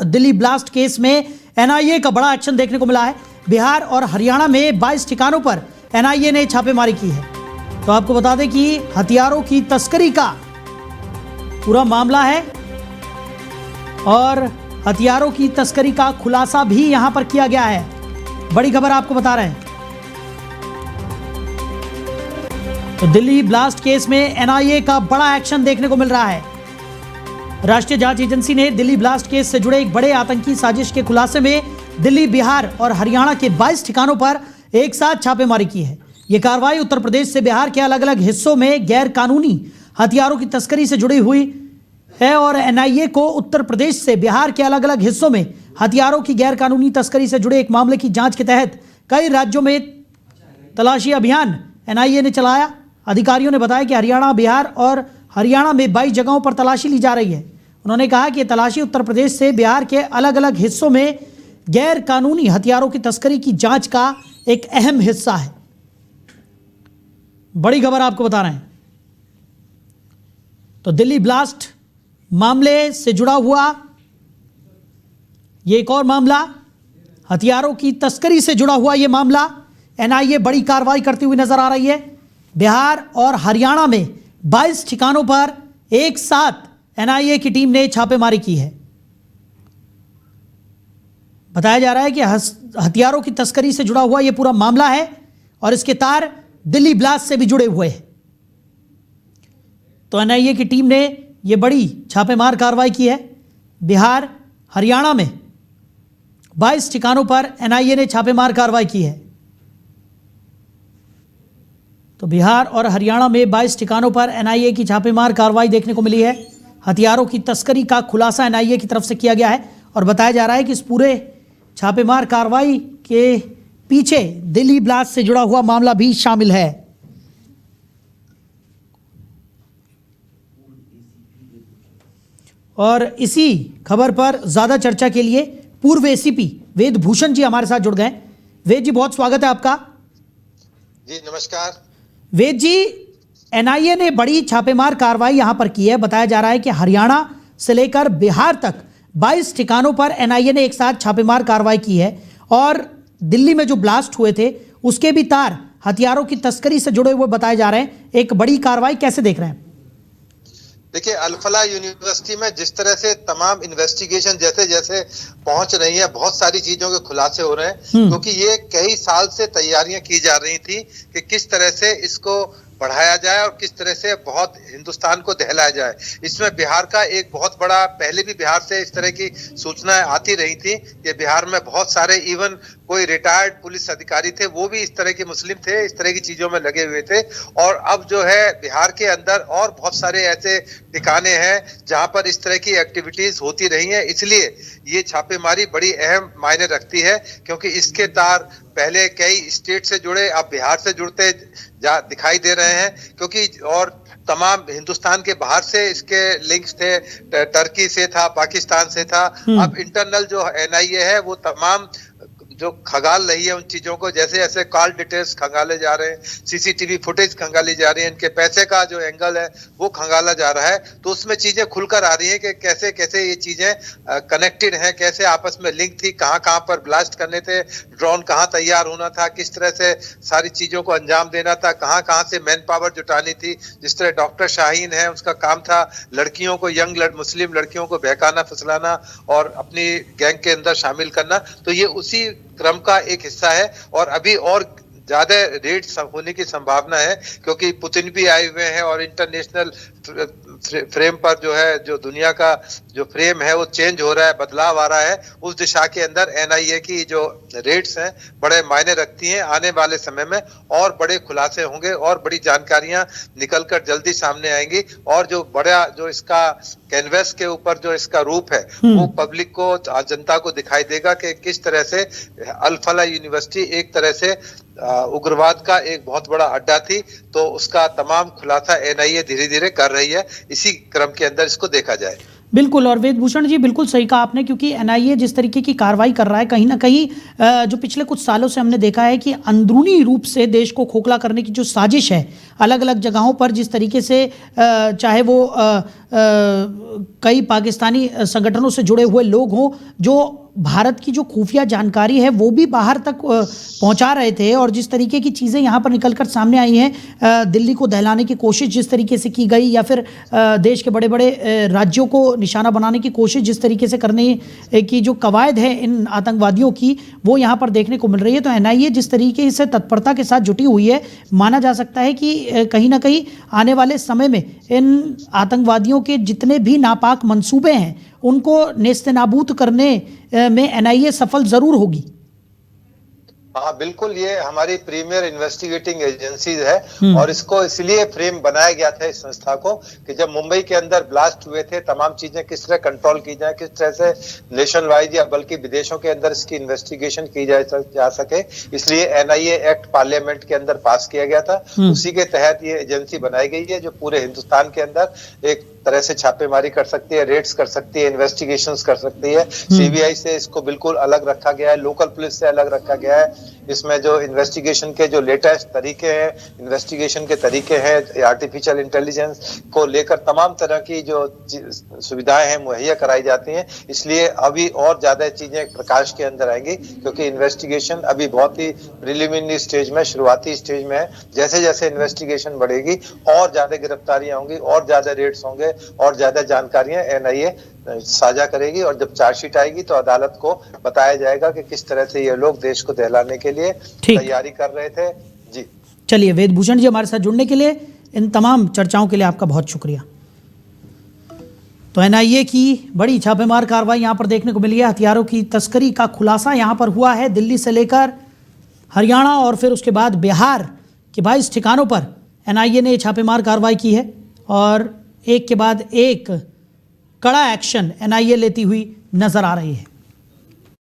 Delhi blast case में NIA का बड़ा एक्शन देखने को मिला है। बिहार और हरियाणा में 22 ठिकानों पर एनआईए ने छापेमारी की है। तो आपको बता दें कि हथियारों की तस्करी का पूरा मामला है और हथियारों की तस्करी का खुलासा भी यहां पर किया गया है। बड़ी खबर आपको बता रहे हैं। तो दिल्ली ब्लास्ट केस में एनआईए का बड़ा एक्शन देखने को मिल रहा है। राष्ट्रीय जांच एजेंसी ने दिल्ली ब्लास्ट केस से जुड़े एक बड़े आतंकी साजिश के खुलासे में दिल्ली, बिहार और हरियाणा के 22 ठिकानों पर एक साथ छापेमारी की है। यह कार्रवाई उत्तर प्रदेश से बिहार के अलग अलग हिस्सों में गैर कानूनी हथियारों की तस्करी से जुड़ी हुई है और एनआईए को उत्तर प्रदेश से बिहार के अलग अलग हिस्सों में हथियारों की गैर कानूनी तस्करी से जुड़े एक मामले की जांच के तहत कई राज्यों में तलाशी अभियान एनआईए ने चलाया। अधिकारियों ने बताया कि हरियाणा, बिहार और हरियाणा में 22 जगहों पर तलाशी ली जा रही है। उन्होंने कहा कि तलाशी उत्तर प्रदेश से बिहार के अलग अलग हिस्सों में गैर कानूनी हथियारों की तस्करी की जांच का एक अहम हिस्सा है। बड़ी खबर आपको बता रहे हैं। तो दिल्ली ब्लास्ट मामले से जुड़ा हुआ ये एक और मामला, हथियारों की तस्करी से जुड़ा हुआ यह मामला, एनआईए बड़ी कार्रवाई करती हुई नजर आ रही है। बिहार और हरियाणा में 22 ठिकानों पर एक साथ एनआईए की टीम ने छापेमारी की है। बताया जा रहा है कि हथियारों की तस्करी से जुड़ा हुआ यह पूरा मामला है और इसके तार दिल्ली ब्लास्ट से भी जुड़े हुए हैं। तो एनआईए की टीम ने यह बड़ी छापेमार कार्रवाई की है। बिहार, हरियाणा में 22 ठिकानों पर एनआईए ने छापेमार कार्रवाई की है। तो बिहार और हरियाणा में 22 ठिकानों पर एनआईए की छापेमार कार्रवाई देखने को मिली है। हथियारों की तस्करी का खुलासा एनआईए की तरफ से किया गया है और बताया जा रहा है कि इस पूरे छापेमार कार्रवाई के पीछे दिल्ली ब्लास्ट से जुड़ा हुआ मामला भी शामिल है। और इसी खबर पर ज्यादा चर्चा के लिए पूर्व एसीपी वेद भूषण जी हमारे साथ जुड़ गए। वेद जी, बहुत स्वागत है आपका। जी नमस्कार। वेद जी, एनआईए ने बड़ी छापेमार कार्रवाई यहां पर की है। बताया जा रहा है कि हरियाणा से लेकर बिहार तक 22 ठिकानों पर एनआईए ने एक साथ छापेमार कार्रवाई की है और दिल्ली में जो ब्लास्ट हुए थे उसके भी तार हथियारों की तस्करी से जुड़े हुए बताए जा रहे हैं। एक बड़ी कार्रवाई कैसे देख रहे हैं? देखिए, अल-फलाह यूनिवर्सिटी में जिस तरह से तमाम इन्वेस्टिगेशन जैसे जैसे पहुंच रही है, बहुत सारी चीजों के खुलासे हो रहे हैं, क्योंकि ये कई साल से तैयारियां की जा रही थी कि किस तरह से इसको बढ़ाया जाए और किस तरह से बहुत हिंदुस्तान को दहलाया जाए। इसमें बिहार का एक बहुत बड़ा, पहले भी बिहार से इस तरह की सूचनाएं आती रही थी कि बिहार में बहुत सारे, इवन कोई रिटायर्ड पुलिस अधिकारी थे, वो भी इस तरह के मुस्लिम थे, इस तरह की चीजों में लगे हुए थे। और अब जो है बिहार के अंदर और बहुत सारे ऐसे ठिकाने हैं जहां पर इस तरह की एक्टिविटीज होती रही हैं। इसलिए ये छापेमारी बड़ी अहम मायने रखती है, क्योंकि इसके तार पहले कई स्टेट से जुड़े, अब बिहार से जुड़ते दिखाई दे रहे हैं, क्योंकि और तमाम हिंदुस्तान के बाहर से इसके लिंक्स थे, टर्की से था, पाकिस्तान से था। अब इंटरनल जो एनआईए है वो तमाम जो खंगाल रही है उन चीजों को, जैसे जैसे कॉल डिटेल्स खंगाले जा रहे हैं, सीसीटीवी फुटेज खंगाली जा रही है, इनके पैसे का जो एंगल है वो खंगाला जा रहा है। तो उसमें चीजें खुलकर आ रही हैं कि कैसे कैसे ये चीजें कनेक्टेड हैं, कैसे आपस में लिंक थी, कहां कहां पर ब्लास्ट करने थे, ड्रोन कहां तैयार होना था, किस तरह से सारी चीजों को अंजाम देना था, कहां कहां से मैन पावर जुटानी थी। जिस तरह डॉक्टर शाहीन है, उसका काम था लड़कियों को, यंग मुस्लिम लड़कियों को बहकाना, फुसलाना और अपनी गैंग के अंदर शामिल करना। तो ये उसी क्रम का एक हिस्सा है और अभी और ज्यादा रेड होने की संभावना है, क्योंकि पुतिन भी आए हुए हैं और इंटरनेशनल फ्रेम पर जो है, जो दुनिया का जो फ्रेम है वो चेंज हो रहा है, बदलाव आ रहा है। उस दिशा के अंदर एनआईए की जो रेड्स हैं बड़े मायने रखती हैं। आने वाले समय में और बड़े खुलासे होंगे और बड़ी जानकारियां निकलकर जल्दी सामने आएंगी और जो बड़ा, जो इसका कैनवस के ऊपर जो इसका रूप है वो पब्लिक को, जनता को दिखाई देगा कि किस तरह से अल-फलाह यूनिवर्सिटी एक तरह से उग्रवाद का एक बहुत बड़ा अड्डा थी। तो उसका तमाम खुलासा एनआईए धीरे धीरे कर रही है। इसी क्रम के अंदर इसको देखा जाए। बिल्कुल, और वेद भूषण जी बिल्कुल सही कहा आपने, क्योंकि एनआईए जिस तरीके की कार्रवाई कर रहा है, कहीं ना कहीं जो पिछले कुछ सालों से हमने देखा है कि अंदरूनी रूप से देश को खोखला करने की जो साजिश है अलग अलग जगहों पर, जिस तरीके से चाहे वो कई पाकिस्तानी संगठनों से जुड़े हुए लोग हों जो भारत की जो खुफिया जानकारी है वो भी बाहर तक पहुंचा रहे थे, और जिस तरीके की चीज़ें यहाँ पर निकलकर सामने आई हैं, दिल्ली को दहलाने की कोशिश जिस तरीके से की गई, या फिर देश के बड़े बड़े राज्यों को निशाना बनाने की कोशिश जिस तरीके से करने की जो कवायद है इन आतंकवादियों की, वो यहाँ पर देखने को मिल रही है। तो एनआईए जिस तरीके से तत्परता के साथ जुटी हुई है, माना जा सकता है कि कहीं ना कहीं आने वाले समय में इन आतंकवादियों के जितने भी नापाक मंसूबे हैं उनको नेस्तनाबूद करने में एनआईए सफल जरूर होगी। हाँ बिल्कुल, ये हमारी प्रीमियर इन्वेस्टिगेटिंग एजेंसी है और इसको इसलिए फ्रेम बनाया गया था इस संस्था को कि जब मुंबई के अंदर ब्लास्ट हुए थे, तमाम चीजें किस तरह कंट्रोल की जाए, किस तरह से नेशन वाइड या बल्कि विदेशों के अंदर इसकी इन्वेस्टिगेशन की जा सके, इसलिए एनआईए एक्ट पार्लियामेंट के अंदर पास किया गया था। उसी के तहत ये एजेंसी बनाई गई है जो पूरे हिंदुस्तान के अंदर एक तरह से छापेमारी कर सकती है, रेड्स कर सकती है, इन्वेस्टिगेशंस कर सकती है। सीबीआई से इसको बिल्कुल अलग रखा गया है, लोकल पुलिस से अलग रखा गया है। इसमें जो इन्वेस्टिगेशन के जो लेटेस्ट तरीके हैं, इन्वेस्टिगेशन के तरीके हैं, आर्टिफिशियल इंटेलिजेंस को लेकर तमाम तरह की जो सुविधाएं हैं मुहैया कराई जाती हैं। इसलिए अभी और ज्यादा चीजें प्रकाश के अंदर आएंगी क्योंकि इन्वेस्टिगेशन अभी बहुत ही प्रिलिमिनरी स्टेज में, शुरुआती स्टेज में है। जैसे जैसे इन्वेस्टिगेशन बढ़ेगी और ज्यादा गिरफ्तारियां होंगी और ज्यादा रेड्स होंगे और ज्यादा जानकारियां एनआईए साझा करेगी, और जब चार्जशीट आएगी तो अदालत को बताया जाएगा कि किस तरह से ये लोग देश को दहलाने के लिए तैयारी कर रहे थे। जी चलिए, वेदभूषण जी हमारे साथ जुड़ने के लिए, इन तमाम चर्चाओं के लिए आपका बहुत शुक्रिया। तो एनआईए की बड़ी छापेमार कार्रवाई यहाँ पर देखने को मिली है। हथियारों की तस्करी का खुलासा यहाँ पर हुआ है। दिल्ली से लेकर हरियाणा और फिर उसके बाद बिहार के 22 ठिकानों पर एनआईए ने छापेमार कार्रवाई की है और एक के बाद एक कड़ा एक्शन एनआईए लेती हुई नजर आ रही है।